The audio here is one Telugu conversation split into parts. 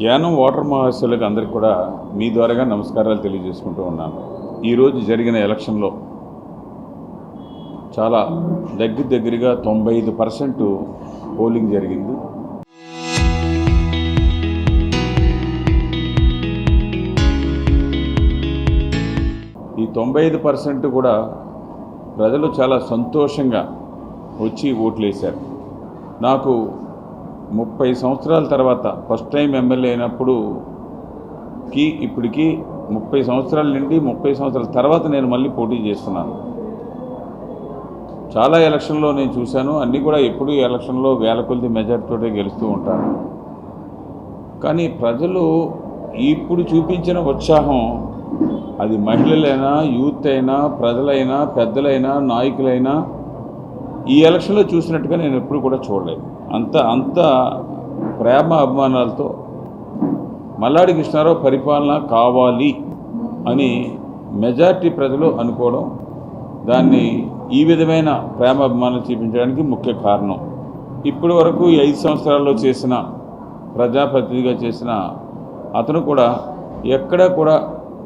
యానం వాటర్ మహాశయులకు అందరికీ కూడా మీ ద్వారాగా నమస్కారాలు తెలియజేసుకుంటూ ఉన్నాను. ఈరోజు జరిగిన ఎలక్షన్లో చాలా దగ్గరగా 95% పోలింగ్ జరిగింది. ఈ 95% కూడా ప్రజలు చాలా సంతోషంగా వచ్చి ఓట్లు వేశారు. నాకు 30 సంవత్సరాల తర్వాత ఫస్ట్ టైం ఎమ్మెల్యే అయినప్పుడు ఇప్పటికి 30 సంవత్సరాల నుండి 30 సంవత్సరాల తర్వాత నేను మళ్ళీ పోటీ చేస్తున్నాను. చాలా ఎలక్షన్లో నేను చూశాను, అన్నీ కూడా ఎప్పుడు ఎలక్షన్లో వేల కొద్ది మెజార్టీతోటే గెలుస్తూ ఉంటాను. కానీ ప్రజలు ఇప్పుడు చూపించిన ఉత్సాహం, అది మహిళలైనా, యూత్ అయినా, ప్రజలైనా, పెద్దలైనా, నాయకులైనా ఈ ఎలక్షన్లో చూసినట్టుగా నేను ఎప్పుడు కూడా చూడలేదు. అంత ప్రేమ అభిమానాలతో మల్లాడి కృష్ణారావు పరిపాలన కావాలి అని మెజార్టీ ప్రజలు అనుకోవడం, దాన్ని ఈ విధమైన ప్రేమ అభిమానాలు చూపించడానికి ముఖ్య కారణం. ఇప్పటి వరకు 5 సంవత్సరాల్లో చేసిన ప్రజాప్రతినిధిగా చేసిన అతను కూడా ఎక్కడా కూడా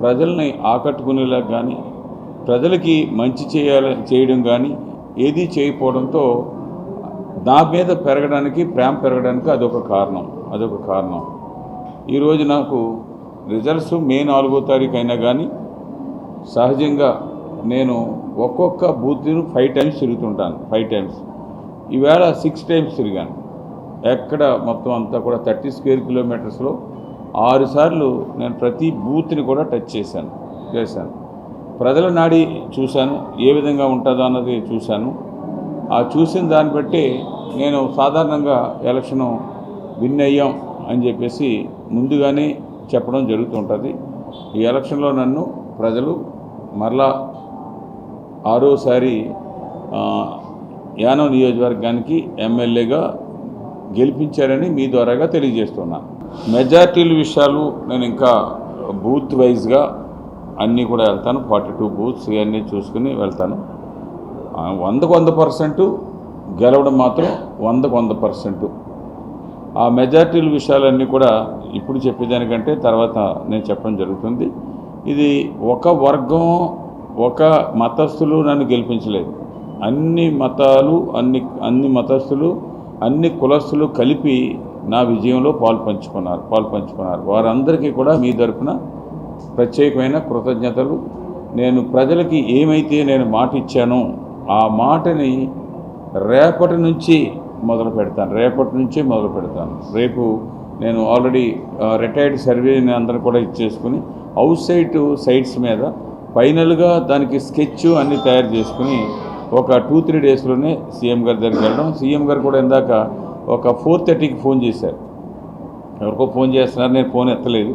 ప్రజల్ని ఆకట్టుకునేలా కానీ, ప్రజలకి మంచి చేయడం కానీ ఏదీ చేయకపోవడంతో నా మీద ప్రేమ పెరగడానికి అదొక కారణం. ఈరోజు నాకు రిజల్ట్స్ మే 4వ తారీఖు అయినా కానీ సహజంగా నేను ఒక్కొక్క బూత్ను 5 టైమ్స్ తిరుగుతుంటాను. 5 టైమ్స్, ఈవేళ 6 టైమ్స్ తిరిగాను. ఎక్కడ మొత్తం అంతా కూడా 30 స్క్వేర్ కిలోమీటర్స్లో 6 సార్లు నేను ప్రతి బూత్ని కూడా టచ్ చేశాను. ప్రజల నాడి చూశాను, ఏ విధంగా ఉంటుందో అన్నది చూశాను. ఆ చూసిన దాన్ని బట్టి నేను సాధారణంగా ఎలక్షను విన్ అయ్యాం అని చెప్పేసి ముందుగానే చెప్పడం జరుగుతుంటుంది. ఈ ఎలక్షన్లో నన్ను ప్రజలు మరలా 6వసారి యానం నియోజకవర్గానికి ఎమ్మెల్యేగా గెలిపించారని మీ ద్వారాగా తెలియజేస్తున్నాను. మెజార్టీల విషయాలు నేను ఇంకా బూత్ వైజ్గా అన్నీ కూడా వెళ్తాను. 42 బూత్స్ ఇవన్నీ చూసుకుని వెళ్తాను. 100% గెలవడం మాత్రం 100%. ఆ మెజార్టీల విషయాలన్నీ కూడా ఇప్పుడు చెప్పేదానికంటే తర్వాత నేను చెప్పడం జరుగుతుంది. ఇది ఒక వర్గం, ఒక మతస్థులు నన్ను గెలిపించలేదు. అన్ని మతాలు, అన్ని మతస్థులు, అన్ని కులస్తులు కలిపి నా విజయంలో పాలు పంచుకున్నారు. వారందరికీ కూడా మీ తరపున ప్రత్యేకమైన కృతజ్ఞతలు. నేను ప్రజలకి ఏమైతే నేను మాట ఇచ్చానో ఆ మాటని రేపటి నుంచే మొదలు పెడతాను. రేపు నేను ఆల్రెడీ రిటైర్డ్ సర్వేని అందరూ కూడా ఇచ్చేసుకుని అవుట్ సైట్స్ మీద ఫైనల్గా దానికి స్కెచ్ అన్నీ తయారు చేసుకుని ఒక 2-3 డేస్లోనే సీఎం గారి దగ్గరికి వెళ్ళడం. సీఎం గారు కూడా ఇందాక ఒక 4:30కి ఫోన్ చేశారు. ఎవరికో ఫోన్ చేస్తున్నారు, నేను ఫోన్ ఎత్తలేదు.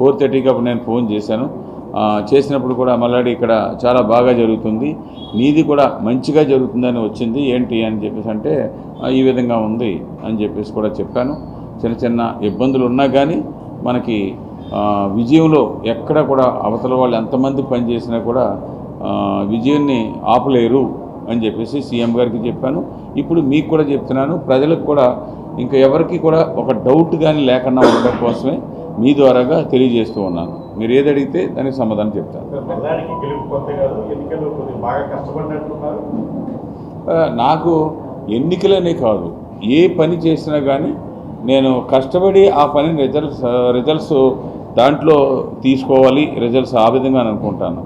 4:30కి అప్పుడు నేను ఫోన్ చేశాను. చేసినప్పుడు కూడా మల్లాడి ఇక్కడ చాలా బాగా జరుగుతుంది, నీది కూడా మంచిగా జరుగుతుందని వచ్చింది, ఏంటి అని చెప్పేసి అంటే ఈ విధంగా ఉంది అని చెప్పేసి కూడా చెప్పాను. చిన్న ఇబ్బందులు ఉన్నా కానీ మనకి విజయంలో ఎక్కడ కూడా అవతల వాళ్ళు ఎంతమంది పనిచేసినా కూడా విజయాన్ని ఆపలేరు అని చెప్పేసి సీఎం గారికి చెప్పాను. ఇప్పుడు మీకు కూడా చెప్తున్నాను. ప్రజలకు కూడా ఇంకా ఎవరికి కూడా ఒక డౌట్ కానీ లేకుండా ఉండడం కోసమే మీ ద్వారాగా తెలియజేస్తూ ఉన్నాను. మీరు ఏది అడిగితే దానికి సమాధానం చెప్తాను. నాకు ఎన్నికలనే కాదు, ఏ పని చేసినా కానీ నేను కష్టపడి ఆ పని రిజల్ట్స్ దాంట్లో తీసుకోవాలి. రిజల్ట్స్ ఆ విధంగా అనుకుంటాను.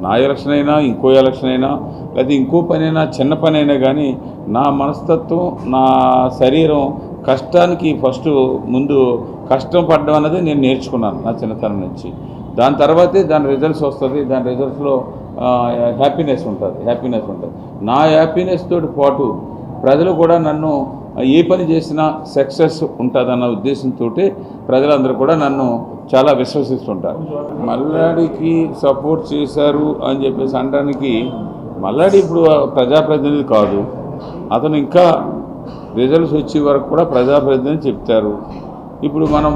నా ఎలక్షన్ అయినా, ఇంకో ఎలక్షన్ అయినా, లేదా ఇంకో పని అయినా, చిన్న పని అయినా కానీ నా మనస్తత్వం, నా శరీరం కష్టానికి ఫస్ట్ ముందు కష్టం పడడం అనేది నేను నేర్చుకున్నాను నా చిన్నతనం నుంచి. దాని తర్వాతే దాని రిజల్ట్స్ వస్తుంది. దాని రిజల్ట్స్లో హ్యాపీనెస్ ఉంటుంది. నా హ్యాపీనెస్ తోటి పాటు ప్రజలు కూడా నన్ను ఏ పని చేసినా సక్సెస్ ఉంటుందన్న ఉద్దేశంతో ప్రజలందరూ కూడా నన్ను చాలా విశ్వసిస్తుంటారు. మల్లాడికి సపోర్ట్ చేశారు అని చెప్పేసి అనడానికి, మల్లాడి ఇప్పుడు ప్రజాప్రతినిధి కాదు. అతను ఇంకా రిజల్ట్స్ వచ్చే వరకు కూడా ప్రజాప్రతినిధి చెప్తారు. ఇప్పుడు మనం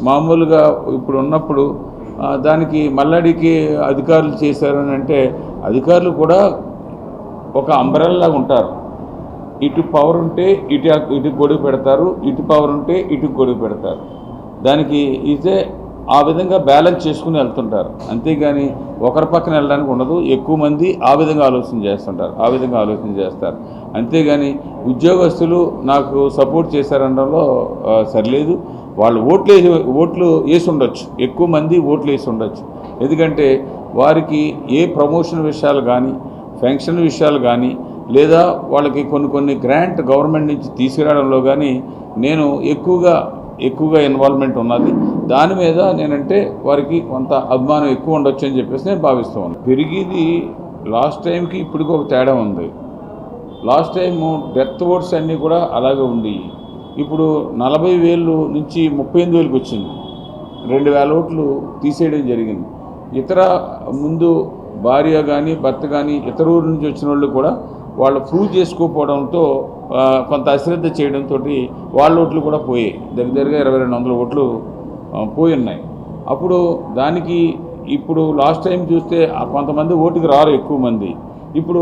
మామూలుగా ఇప్పుడు ఉన్నప్పుడు దానికి మల్లాడికి అధికారులు చేశారు అని అంటే, అధికారులు కూడా ఒక అంబ్రెల్లాగా ఉంటారు. ఇటు పవర్ ఉంటే ఇటు గొడుగు పెడతారు, ఇటు పవర్ ఉంటే ఇటు గొడుగు పెడతారు. దానికి ఇదే ఆ విధంగా బ్యాలెన్స్ చేసుకుని వెళ్తుంటారు. అంతేగాని ఒకరి పక్కన వెళ్ళడానికి ఉండదు. ఎక్కువ మంది ఆ విధంగా ఆలోచన చేస్తారు. అంతేగాని ఉద్యోగస్తులు నాకు సపోర్ట్ చేశారనడంలో సరిలేదు. వాళ్ళు ఓట్లు వేసి ఉండొచ్చు, ఎక్కువ మంది ఓట్లు వేసి ఉండొచ్చు. ఎందుకంటే వారికి ఏ ప్రమోషన్ విషయాలు కానీ, పెన్షన్ విషయాలు కానీ, లేదా వాళ్ళకి కొన్ని గ్రాంట్ గవర్నమెంట్ నుంచి తీసుకురావడంలో కానీ నేను ఎక్కువగా ఇన్వాల్వ్మెంట్ ఉన్నది. దాని మీద నేనంటే వారికి కొంత అభిమానం ఎక్కువ ఉండొచ్చు అని చెప్పేసి నేను భావిస్తూ ఉన్నాను. పెరిగిది లాస్ట్ టైంకి ఇప్పటికి ఒక తేడా ఉంది. లాస్ట్ టైము డెత్ ఓట్స్ అన్నీ కూడా అలాగే ఉంది. ఇప్పుడు 40,000 నుంచి 38,000కి వచ్చింది. 2,000 ఓట్లు తీసేయడం జరిగింది. ఇతర ముందు భార్య కానీ భర్త కానీ ఇతర ఊరు నుంచి వచ్చిన వాళ్ళు కూడా వాళ్ళు ప్రూవ్ చేసుకోకపోవడంతో కొంత అశ్రద్ధ చేయడంతో వాళ్ళ ఓట్లు కూడా పోయాయి. దగ్గరగా 2,200 ఓట్లు పోయి ఉన్నాయి. అప్పుడు దానికి ఇప్పుడు లాస్ట్ టైం చూస్తే కొంతమంది ఓటుకి రారు ఎక్కువ మంది. ఇప్పుడు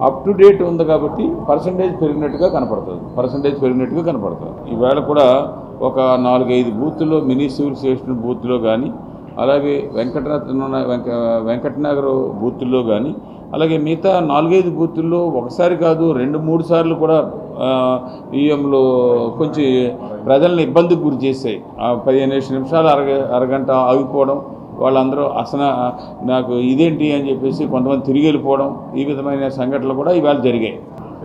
అప్ టు డేట్ ఉంది కాబట్టి పర్సంటేజ్ పెరిగినట్టుగా కనపడుతుంది. ఈవేళ కూడా ఒక 4-5 బూత్లో మినీ సివిల్ స్టేషన్ బూత్లో కానీ, అలాగే వెంకటనగర్ బూత్లో కానీ, అలాగే మిగతా 4-5 బూతుల్లో ఒకసారి కాదు 2-3 సార్లు కూడా ఈఎంలో కొంచెం ప్రజల్ని ఇబ్బందికి గురి చేశాయి. 15 నిమిషాలు అరగంట ఆగిపోవడం, వాళ్ళందరూ అసలు నాకు ఇదేంటి అని చెప్పేసి కొంతమంది తిరిగి వెళ్ళిపోవడం, ఈ విధమైన సంఘటనలు కూడా ఇవాళ జరిగాయి.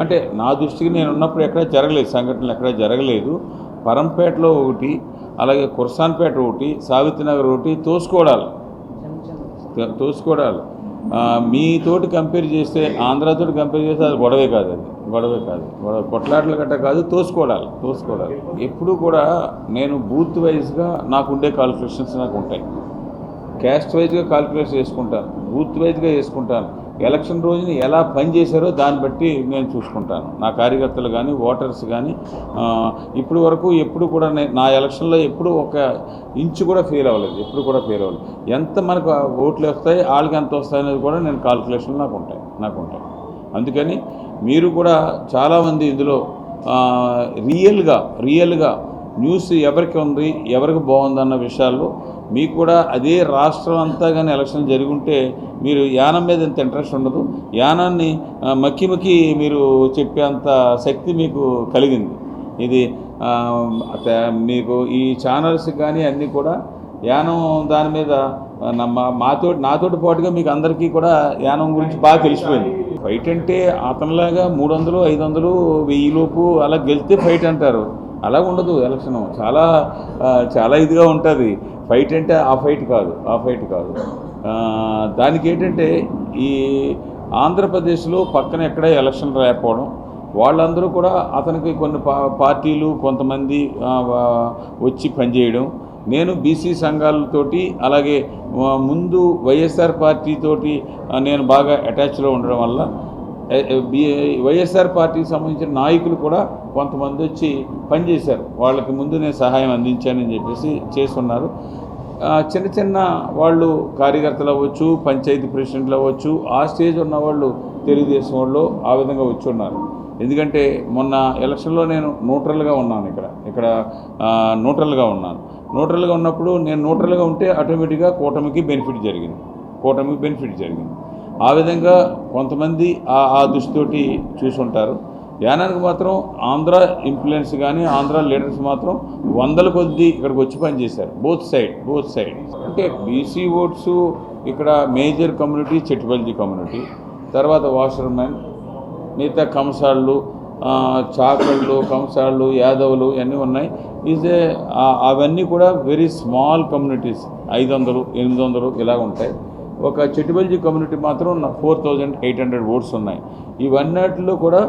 అంటే నా దృష్టికి నేను ఉన్నప్పుడు సంఘటనలు ఎక్కడా జరగలేదు. పరంపేటలో ఒకటి, అలాగే కుర్సాన్పేట ఒకటి, సావిత్రినగర్ ఒకటి, తోసుకోవడాలు మీతోటి కంపేర్ చేస్తే, ఆంధ్రాతోటి కంపేర్ చేస్తే అది గొడవే కాదు. కొట్లాటలు గట్ట కాదు, తోసుకోవడాలి. ఎప్పుడు కూడా నేను బూత్ వైజ్గా నాకు ఉండే కాల్కులేషన్స్ నాకు ఉంటాయి. క్యాస్ట్ వైజ్గా కాల్కులేషన్ చేసుకుంటాను, బూత్ వైజ్గా చేసుకుంటాను. ఎలక్షన్ రోజుని ఎలా పనిచేశారో దాన్ని బట్టి నేను చూసుకుంటాను. నా కార్యకర్తలు కానీ, ఓటర్స్ కానీ ఇప్పుడు వరకు ఎప్పుడు కూడా నా ఎలక్షన్లో ఎప్పుడు ఒక ఇంచు కూడా ఫెయిల్ అవ్వలేదు. ఎంత మనకు ఓట్లు వస్తాయి, వాళ్ళకి ఎంత వస్తాయి అనేది కూడా నేను కాల్కులేషన్లు నాకు ఉంటాయి. అందుకని మీరు కూడా చాలామంది ఇందులో రియల్గా న్యూస్ ఎవరికి ఉంది, ఎవరికి బాగుందన్న విషయాల్లో మీకు కూడా అదే రాష్ట్రం అంతా కానీ ఎలక్షన్ జరిగి ఉంటే మీరు యానం మీద ఎంత ఇంట్రెస్ట్ ఉండదు. యానాన్ని మక్కి మీరు చెప్పేంత శక్తి మీకు కలిగింది. ఇది మీకు ఈ ఛానల్స్ కానీ అన్నీ కూడా యానం దాని మీద నాతోటి పాటుగా మీకు అందరికీ కూడా యానం గురించి బాగా తెలిసిపోయింది. ఫైట్ అంటే అతనిలాగా 300, 500, 1000 లోపు అలా గెలిస్తే ఫైట్ అంటారు. అలా ఉండదు. ఎలక్షన్ చాలా ఇదిగా ఉంటుంది. ఫైట్ అంటే ఆ ఫైట్ కాదు. దానికి ఏంటంటే ఈ ఆంధ్రప్రదేశ్లో పక్కన ఎక్కడ ఎలక్షన్ రాకపోవడం, వాళ్ళందరూ కూడా అతనికి కొన్ని పార్టీలు కొంతమంది వచ్చి పనిచేయడం, నేను బీసీ సంఘాలతోటి అలాగే ముందు వైఎస్ఆర్ పార్టీతోటి నేను బాగా అటాచ్లో ఉండడం వల్ల వైఎస్ఆర్ పార్టీకి సంబంధించిన నాయకులు కూడా కొంతమంది వచ్చి పనిచేశారు. వాళ్ళకి ముందు నేను సహాయం అందించానని చెప్పేసి చేస్తున్నారు. చిన్న వాళ్ళు కార్యకర్తలు అవ్వచ్చు, పంచాయతీ ప్రెసిడెంట్లు అవ్వచ్చు, ఆ స్టేజ్ ఉన్న వాళ్ళు తెలుగుదేశం వాళ్ళు ఆ విధంగా వచ్చి ఉన్నారు. ఎందుకంటే మొన్న ఎలక్షన్లో నేను న్యూట్రల్గా ఉన్నాను. ఇక్కడ న్యూట్రల్గా ఉన్నప్పుడు నేను న్యూట్రల్గా ఉంటే ఆటోమేటిక్గా కూటమికి బెనిఫిట్ జరిగింది. ఆ విధంగా కొంతమంది ఆ దృష్టితోటి చూసుంటారు. యానానికి మాత్రం ఆంధ్ర ఇన్ఫ్లుయెన్స్ కానీ, ఆంధ్ర లీడర్స్ మాత్రం 100ల కొద్దీ ఇక్కడికి వచ్చి పనిచేశారు. బోత్ సైడ్ అంటే బీసీ ఓట్స్ ఇక్కడ మేజర్ కమ్యూనిటీ చెట్టుపల్లి కమ్యూనిటీ, తర్వాత వాషర్మెన్, మిగతా కంసాళ్ళు, చాకళ్ళు, కంసాళ్ళు, యాదవులు ఇవన్నీ ఉన్నాయి. అవన్నీ కూడా వెరీ స్మాల్ కమ్యూనిటీస్, 500, 800 ఇలా ఉంటాయి. ఒక చెట్టుపల్లి కమ్యూనిటీ మాత్రం 4,800 ఓట్స్ ఉన్నాయి. ఇవన్నిటిలో కూడా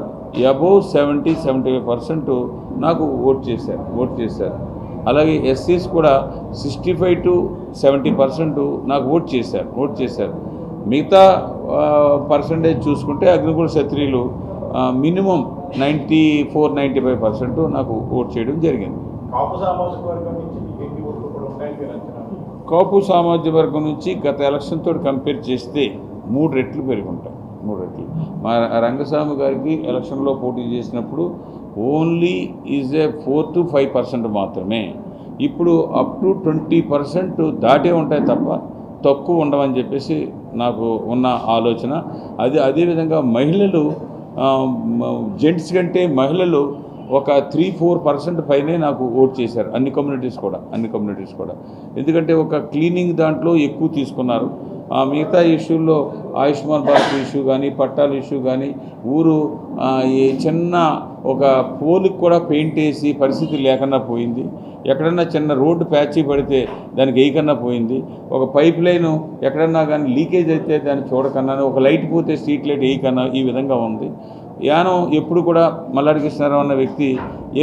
అబోవ్ 70-75% నాకు ఓట్ చేశారు. అలాగే ఎస్సీస్ కూడా 65-70% నాకు ఓట్ చేశారు. మిగతా పర్సంటేజ్ చూసుకుంటే అగ్నికుల క్షత్రియులు మినిమం 94-95% నాకు ఓట్ చేయడం జరిగింది. కాపు సామాజిక వర్గం నుంచి గత ఎలక్షన్తో కంపేర్ చేస్తే 3 రెట్లు పెరుగుంటాయి. మా రంగస్వామి గారికి ఎలక్షన్లో పోటీ చేసినప్పుడు ఓన్లీ 4-5% మాత్రమే. ఇప్పుడు అప్ టు 20% దాటే ఉంటాయి తప్ప తక్కువ ఉండవని చెప్పేసి నాకు ఉన్న ఆలోచన. అదేవిధంగా మహిళలు, జెంట్స్ కంటే మహిళలు ఒక 3-4% పైనే నాకు ఓట్ చేశారు. అన్ని కమ్యూనిటీస్ కూడా. ఎందుకంటే ఒక క్లీనింగ్ దాంట్లో ఎక్కువ తీసుకున్నారు. మిగతా ఇష్యూల్లో ఆయుష్మాన్ భారత్ ఇష్యూ కానీ, పట్టాల ఇష్యూ కానీ, ఊరు ఈ చిన్న ఒక పోలుకి కూడా పెయింట్ వేసి పరిస్థితి లేకుండా పోయింది. ఎక్కడన్నా చిన్న రోడ్డు ప్యాచీ పడితే దానికి వేయకన్నా పోయింది. ఒక పైప్ లైన్ ఎక్కడన్నా కానీ లీకేజ్ అయితే దాన్ని చూడకన్నా, ఒక లైట్ పోతే స్ట్రీట్ లైట్ వేయకన్నా, ఈ విధంగా ఉంది. యానం ఎప్పుడు కూడా మల్లాడి కృష్ణారావు అన్న వ్యక్తి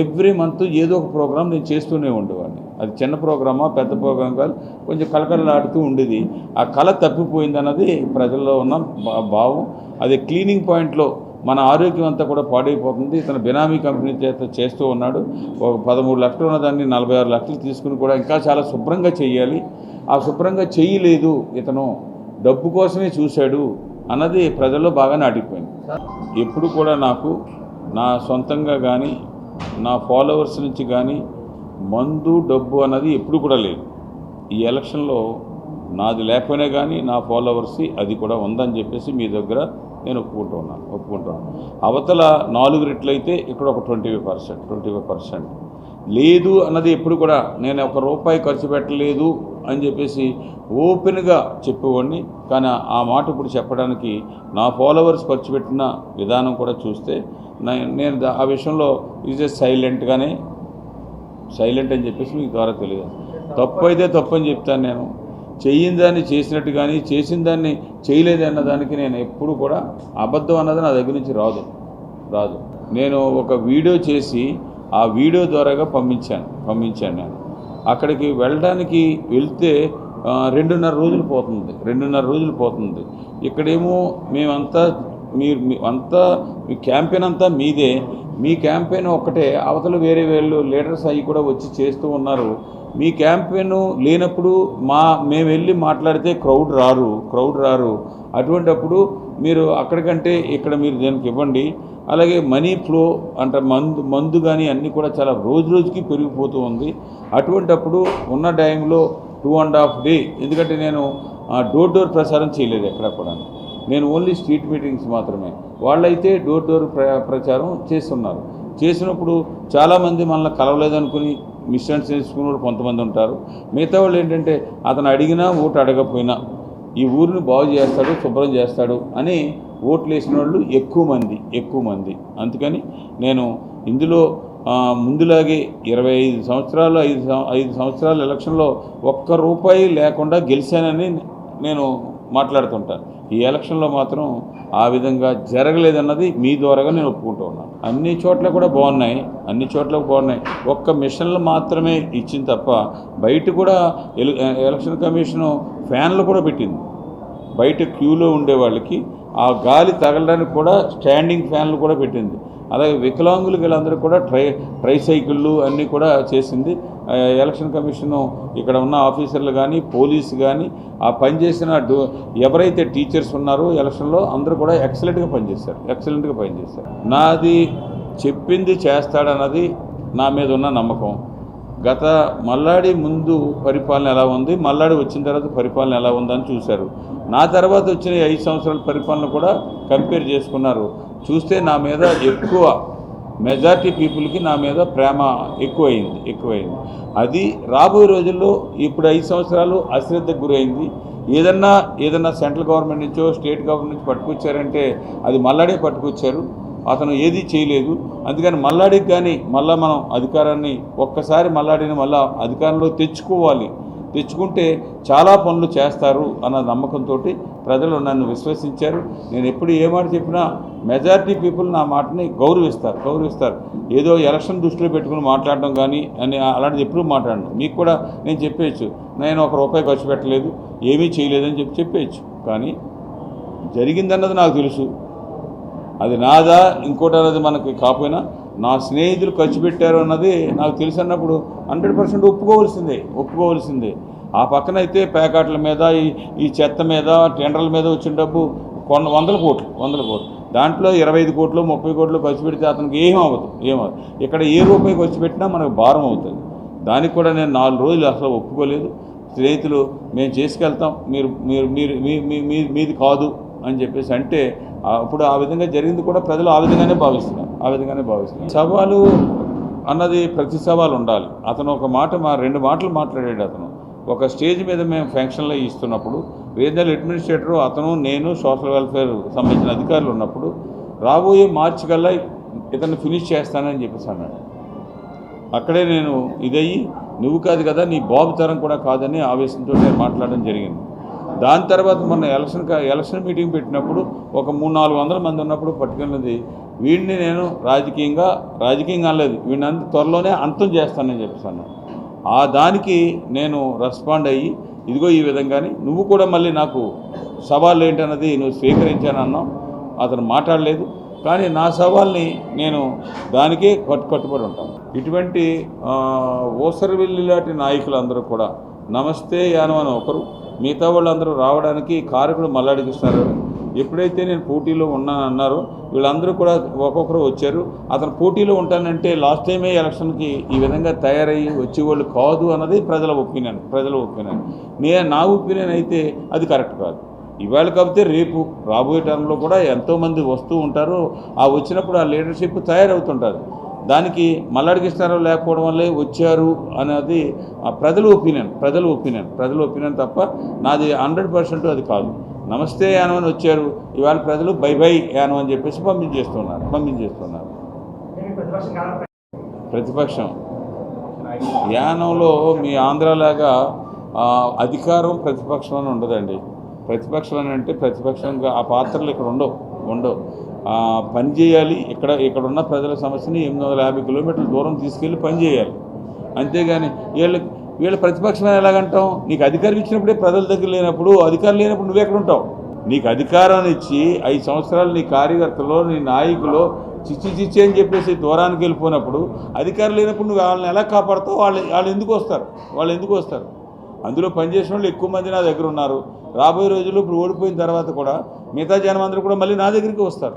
ఎవ్రీ మంత్ ఏదో ఒక ప్రోగ్రాం నేను చేస్తూనే ఉండేవాడిని. అది చిన్న ప్రోగ్రామా పెద్ద ప్రోగ్రాం కాదు, కొంచెం కలకలలాడుతూ ఉండేది. ఆ కళ తప్పిపోయింది అన్నది ప్రజల్లో ఉన్న భావం. అది క్లీనింగ్ పాయింట్లో మన ఆరోగ్యం అంతా కూడా పాడైపోతుంది. ఇతను బినామీ కంపెనీ చేస్తూ ఉన్నాడు. ఒక 13 లక్షలు ఉన్నదాన్ని 46 లక్షలు తీసుకుని కూడా ఇంకా చాలా శుభ్రంగా చేయాలి. ఆ శుభ్రంగా చేయలేదు, ఇతను డబ్బు కోసమే చూశాడు అన్నది ప్రజల్లో బాగా నాటిపోయింది. ఎప్పుడు కూడా నాకు నా సొంతంగా కానీ, నా ఫాలోవర్స్ నుంచి కానీ మందు డబ్బు అన్నది ఎప్పుడు కూడా లేదు. ఈ ఎలక్షన్లో నాది లేకపోయినా కానీ నా ఫాలోవర్స్ అది కూడా ఉందని చెప్పేసి మీ దగ్గర నేను ఒప్పుకుంటున్నాను. అవతల 4 రెట్లయితే ఇక్కడ ఒక 25% లేదు అన్నది ఎప్పుడు కూడా నేను ₹1 ఖర్చు పెట్టలేదు అని చెప్పేసి ఓపెన్గా చెప్పేవాడిని. కానీ ఆ మాట ఇప్పుడు చెప్పడానికి నా ఫాలోవర్స్ ఖర్చు పెట్టిన విధానం కూడా చూస్తే నేను ఆ విషయంలో సైలెంట్ అని చెప్పేసి మీకు ద్వారా తెలియదు. తప్పు అయితే తప్పు అని చెప్తాను. నేను చేయని దాన్ని చేసినట్టు కానీ, చేసిన దాన్ని చేయలేదు అన్నదానికి నేను ఎప్పుడు కూడా అబద్ధం అన్నది నా దగ్గర నుంచి రాదు. నేను ఒక వీడియో చేసి ఆ వీడియో ద్వారాగా పంపించాను నేను. అక్కడికి వెళ్తే 2.5 రోజులు పోతుంది. ఇక్కడేమో మేమంతా మీ క్యాంపెయిన్ అంతా మీదే. మీ క్యాంపెయిన్ ఒక్కటే, అవతల వేరే లీడర్స్ అవి కూడా వచ్చి చేస్తూ ఉన్నారు. మీ క్యాంపెయిన్ లేనప్పుడు మేము వెళ్ళి మాట్లాడితే క్రౌడ్ రారు. అటువంటప్పుడు మీరు అక్కడికంటే ఇక్కడ మీరు దానికి ఇవ్వండి. అలాగే మనీ ఫ్లో అంటే మందు కానీ అన్నీ కూడా చాలా రోజుకి పెరిగిపోతూ ఉంది. అటువంటప్పుడు ఉన్న టైంలో 2.5 డే, ఎందుకంటే నేను డోర్ ప్రచారం చేయలేదు ఎక్కడ కూడా. నేను ఓన్లీ స్ట్రీట్ మీటింగ్స్ మాత్రమే. వాళ్ళైతే డోర్ ప్రచారం చేసినప్పుడు చాలామంది మనల్ని కలవలేదనుకుని మిస్అండర్స్టాండింగ్ చేసుకున్న కొంతమంది ఉంటారు. మిగతా వాళ్ళు ఏంటంటే అతను అడిగినా ఓటు అడగకపోయినా ఈ ఊరిని బాగు చేస్తాడు, శుభ్రం చేస్తాడు అని ఓట్లు వేసిన వాళ్ళు ఎక్కువ మంది. అందుకని నేను ఇందులో ముందులాగే 25 సంవత్సరాలు 5 సంవత్సరాల ఎలక్షన్లో ₹1 లేకుండా గెలిచానని నేను మాట్లాడుతుంటాను. ఈ ఎలక్షన్లో మాత్రం ఆ విధంగా జరగలేదన్నది మీ ద్వారాగా నేను ఒప్పుకుంటూ ఉన్నాను. అన్ని చోట్ల బాగున్నాయి. ఒక్క మిషన్లు మాత్రమే ఇచ్చింది తప్ప బయట కూడా ఎలక్షన్ కమిషను ఫ్యాన్లు కూడా పెట్టింది. బయట క్యూలో ఉండే వాళ్ళకి ఆ గాలి తగలడానికి కూడా స్టాండింగ్ ఫ్యాన్లు కూడా పెట్టింది. అలాగే వికలాంగులు వీళ్ళందరూ కూడా ట్రైసైకిళ్ళు అన్నీ కూడా చేసింది. ఎలక్షన్ కమిషను ఇక్కడ ఉన్న ఆఫీసర్లు కానీ, పోలీసు కానీ, ఆ పనిచేసిన ఎవరైతే టీచర్స్ ఉన్నారో ఎలక్షన్లో అందరూ కూడా ఎక్సలెంట్గా పనిచేశారు. నాది చెప్పింది చేస్తాడన్నది నా మీద ఉన్న నమ్మకం. గత మల్లాడి ముందు పరిపాలన ఎలా ఉంది, మల్లాడి వచ్చిన తర్వాత పరిపాలన ఎలా ఉందని చూశారు. నా తర్వాత వచ్చిన 5 సంవత్సరాల పరిపాలన కూడా కంపేర్ చేసుకున్నారు. చూస్తే నా మీద ఎక్కువ మెజారిటీ పీపుల్కి నా మీద ప్రేమ ఎక్కువైంది. అది రాబోయే రోజుల్లో ఇప్పుడు 5 సంవత్సరాలు అశ్రద్ధకు గురైంది. ఏదన్నా సెంట్రల్ గవర్నమెంట్ నుంచో స్టేట్ గవర్నమెంట్ నుంచి పట్టుకొచ్చారంటే అది మల్లాడే పట్టుకొచ్చారు. అతను ఏది చేయలేదు. అందుకని మల్లాడికి కానీ మళ్ళీ మనం అధికారాన్ని ఒక్కసారి మల్లాడిని మళ్ళీ అధికారంలో తెచ్చుకుంటే చాలా పనులు చేస్తారు అన్న నమ్మకంతో ప్రజలు నన్ను విశ్వసించారు. నేను ఎప్పుడు ఏ మాట చెప్పినా మెజారిటీ పీపుల్ నా మాటని గౌరవిస్తారు. ఏదో ఎలక్షన్ దృష్టిలో పెట్టుకుని మాట్లాడడం కానీ అలాంటిది ఎప్పుడు మాట్లాడను. మీకు కూడా నేను చెప్పేయచ్చు, నేను ₹1 ఖర్చు పెట్టలేదు, ఏమీ చేయలేదని చెప్పేయచ్చు. కానీ జరిగిందన్నది నాకు తెలుసు. అది నాదా ఇంకోటి అన్నది మనకి కాకపోయినా నా స్నేహితులు ఖర్చు పెట్టారు అన్నది నాకు తెలుసు అన్నప్పుడు 100% ఒప్పుకోవాల్సిందే. ఆ పక్కనైతే ప్యాకెట్ల మీద, ఈ చెత్త మీద, టెండర్ల మీద వచ్చిన డబ్బు 100 కోట్లు. దాంట్లో 25 కోట్లు 30 కోట్లు ఖర్చు పెడితే అతనికి ఏమవుతుంది. ఇక్కడ ఏ రూపాయి ఖర్చు పెట్టినా మనకు భారం అవుతుంది. దానికి కూడా నేను 4 రోజులు అసలు ఒప్పుకోలేదు. స్నేహితులు మేము చేసుకెళ్తాం, మీరు మీరు మీరు మీది కాదు అని చెప్పేసి అంటే అప్పుడు ఆ విధంగా జరిగింది కూడా ప్రజలు ఆ విధంగానే భావిస్తున్నారు. సవాలు అన్నది ప్రతి సవాలు ఉండాలి. అతను ఒక మాట 2 మాటలు మాట్లాడాడు. అతను ఒక స్టేజ్ మీద మేము ఫంక్షన్లో ఇస్తున్నప్పుడు రీజనల్ అడ్మినిస్ట్రేటరు అతను నేను సోషల్ వెల్ఫేర్ సంబంధించిన అధికారులు ఉన్నప్పుడు రాబోయే మార్చి కల్లా ఇతను ఫినిష్ చేస్తానని చెప్పేసి అన్నాడు. అక్కడే నేను ఇదయ్యి నువ్వు కాదు కదా, నీ బాబు తరం కూడా కాదని ఆవేశంతో నేను మాట్లాడడం జరిగింది. దాని తర్వాత మొన్న ఎలక్షన్ మీటింగ్ పెట్టినప్పుడు ఒక 300-400 మంది ఉన్నప్పుడు పట్టుకున్నది వీడిని నేను రాజకీయంగా అనలేదు, వీడిని త్వరలోనే అంతం చేస్తానని చెప్పేసాను. ఆ దానికి నేను రెస్పాండ్ అయ్యి ఇదిగో ఈ విధంగానే నువ్వు కూడా మళ్ళీ నాకు సవాళ్ళు ఏంటన్నది నువ్వు స్వీకరించానన్నావు. అతను మాట్లాడలేదు, కానీ నా సవాల్ని నేను దానికే కట్టుబడి ఉంటాను. ఇటువంటి ఓసరవెల్లి లాంటి నాయకులందరూ కూడా నమస్తే యానం అని ఒకరు, మిగతా వాళ్ళందరూ రావడానికి కారకుడు మల్లాడి కృష్ణారావు. ఎప్పుడైతే నేను పోటీలో ఉన్నానన్నారో వీళ్ళందరూ కూడా ఒక్కొక్కరు వచ్చారు. అతను పోటీలో ఉంటానంటే లాస్ట్ టైమే ఎలక్షన్కి ఈ విధంగా తయారయ్యి వచ్చేవాళ్ళు కాదు అన్నది ప్రజల ఒపీనియన్. నా ఒపీనియన్ అయితే అది కరెక్ట్ కాదు. ఇవాళ కాకపోతే రేపు రాబోయే టైంలో కూడా ఎంతోమంది వస్తూ ఉంటారు. ఆ వచ్చినప్పుడు ఆ లీడర్షిప్ తయారవుతుంటారు. దానికి మల్లాడి కృష్ణారావు లేకపోవడం వల్లే వచ్చారు అనేది ప్రజల ఒపీనియన్ తప్ప నాది 100% అది కాదు. నమస్తే యానం అని వచ్చారు, ఇవాళ ప్రజలు బై బై యానం అని చెప్పేసి పంపించేస్తున్నారు. ప్రతిపక్షం యానంలో మీ ఆంధ్రలాగా అధికారం ప్రతిపక్షం అని ఉండదండి. ప్రతిపక్షం అని అంటే ప్రతిపక్షంగా ఆ పాత్రలు ఇక్కడ ఉండవు. పని చేయాలి. ఇక్కడ ఉన్న ప్రజల సమస్యని 850 కిలోమీటర్ల దూరం తీసుకెళ్ళి పని చేయాలి. అంతేగాని వీళ్ళ ప్రతిపక్షం ఎలాగంటాం? నీకు అధికారం ఇచ్చినప్పుడే ప్రజల దగ్గర లేనప్పుడు, అధికారం లేనప్పుడు నువ్వెక్కడ ఉంటావు? నీకు అధికారాన్ని ఇచ్చి 5 సంవత్సరాలు నీ కార్యకర్తలో నీ నాయకులు చిచ్చి అని చెప్పేసి దూరానికి వెళ్ళిపోయినప్పుడు, అధికారం లేనప్పుడు నువ్వు వాళ్ళని ఎలా కాపాడుతావు? వాళ్ళు ఎందుకు వస్తారు? అందులో పనిచేసిన వాళ్ళు ఎక్కువ మంది నా దగ్గర ఉన్నారు. రాబోయే రోజుల్లో ఇప్పుడు ఓడిపోయిన తర్వాత కూడా మిగతా జనం అందరూ కూడా మళ్ళీ నా దగ్గరికి వస్తారు.